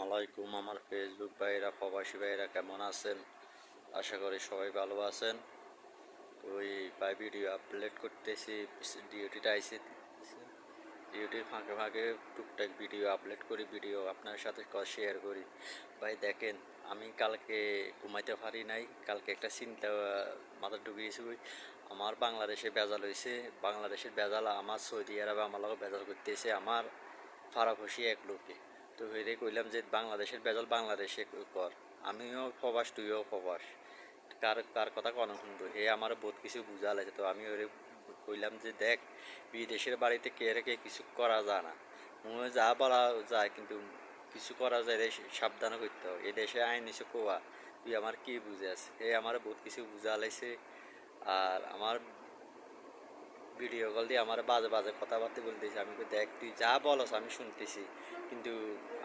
আলাইকুম আমার ফেসবুক ভাইরা প্রবাসী ভাইরা কেমন আছেন? আশা করি সবাই ভালো আছেন। ওই ভাই ভিডিও আপলোড করতেছি, ডিউটিটা আইসি, ডিউটির ফাঁকে ফাঁকে টুকটাক ভিডিও আপলোড করি, ভিডিও আপনার সাথে শেয়ার করি। ভাই দেখেন, আমি কালকে ঘুমাইতে পারি নাই, কালকে একটা চিন্তা মাথা ঢুকিয়েছি। আমার বাংলাদেশে বেজাল হয়েছে, বাংলাদেশের বেজাল আমার সৌদি আরবে আমার লোক বেজাল করতেছে আমার ফারাফসি এক লোকে। তো হেরে কইলাম যে বাংলাদেশের বেজাল বাংলাদেশে কর, আমিও প্রবাস তুইও প্রবাস, কার কার কথা কন শুনবো। হে আমার বহুত কিছু বুঝা লাগছে। তো আমি ওরে কইলাম যে দেখ, বিদেশের বাড়িতে কে রেখে কিছু করা যায় না, মনে যা বলা যায় কিন্তু কিছু করা যায় রে, সাবধানে করতে হবে। এ দেশে আইন নিছে কোয়া, তুই আমার কি বুঝাস। হে আমার বহুত কিছু বুঝা লাগছে। আর আমার ভিডিও কল দিয়ে আমার বাজে বাজে কথাবার্তা বলতেছি। আমি দেখ তুই যা বলস আমি শুনতেছি, কিন্তু